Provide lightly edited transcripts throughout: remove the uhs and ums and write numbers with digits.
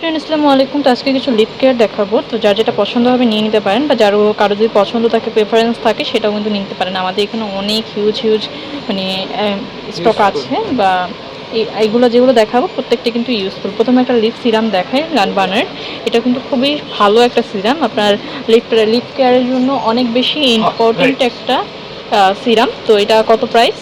Friend আসসালামু আলাইকুম। তো আজকে কিছু লিপ কেয়ার দেখাবো। তো যার যেটা পছন্দ হবে নিয়ে নিতে পারেন, বা কারো যদি পছন্দ থাকে, প্রেফারেন্স থাকে, সেটাও কিন্তু নিতে পারেন। আমাদের এখানে অনেক হিউজ মানে স্টক আছে, বা এইগুলো যেগুলো দেখাবো প্রত্যেকটা কিন্তু ইউজফুল। প্রথমে একটা লিপ সিরাম দেখায় লানবানের। এটা কিন্তু খুবই ভালো একটা সিরাম, আপনার লিপ কেয়ারের জন্য অনেক বেশি ইম্পর্টেন্ট একটা সিরাম। তো এটা কত প্রাইস?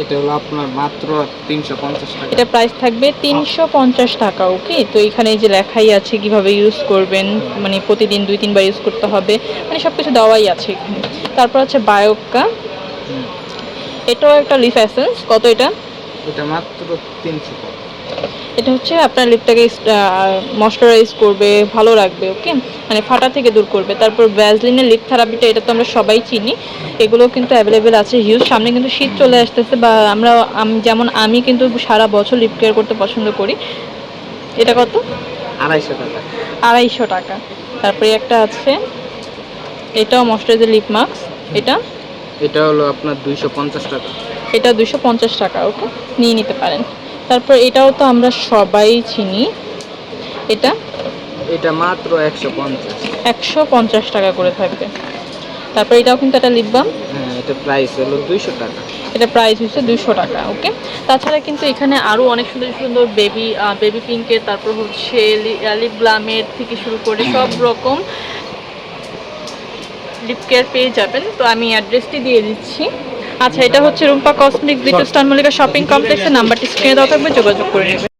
এটা হলো আপনার মাত্র 350 টাকা। এটা প্রাইস থাকবে 350 টাকা। ওকে, তো এখানে এই যে লেখাই আছে কিভাবে ইউজ করবেন, মানে প্রতিদিন 2-3 বার ইউজ করতে হবে, মানে সব কিছু দেওয়াই আছে এখানে। তারপর আছে বায়োকা, এটাও একটা লিফ এসেন্স। কত এটা? এটা মাত্র 300 টাকা। এটা হচ্ছে আপনার লিপটাকে ময়শ্চারাইজ করবে, ভালো রাখবে, ওকে, মানে ফাটা থেকে দূর করবে। তারপর ভ্যাসলিনের লিপ থেরাপিটা, এটা তো আমরা সবাই চিনি। এগুলো কিন্তু অ্যাভেলেবেল আছে হিউজ। সামনে কিন্তু শীত চলে আসতেছে, বা আমি কিন্তু সারা বছর লিপ কেয়ার করতে পছন্দ করি। এটা কত? 250 টাকা। 250 টাকা। তারপরে একটা আছে, এটাও ময়শ্চারাইজার লিপ মাস্ক। এটা এটা হলো আপনার 250 টাকা। এটা 250 টাকা। ওকে, নিয়ে নিতে পারেন। তারপর এটাও তো আমরা সবাই চিনি, এটা এটা মাত্র 150। 150 টাকা করে থাকবে। তারপর এটাও কিন্তু একটা লিপ বাম। হ্যাঁ, এটা প্রাইস হলো 200 টাকা। এটা প্রাইস হচ্ছে 200 টাকা। ওকে, তাছাড়া কিন্তু এখানে আরও অনেক সুন্দর সুন্দর বেবি পিঙ্কের, তারপর হচ্ছে লিপ গ্লামের থেকে শুরু করে সব রকম লিপ কেয়ার পেয়ে যাবেন। তো আমি অ্যাড্রেসটি দিয়ে দিচ্ছি। আচ্ছা, এটা হচ্ছে রুম্পা কসমেটিক্স, দ্বিতীয় স্থান মল্লিকা শপিং কমপ্লেক্সের। নাম্বারটি স্ক্রিনে দেওয়া থাকবে, যোগাযোগ করে নেবেন।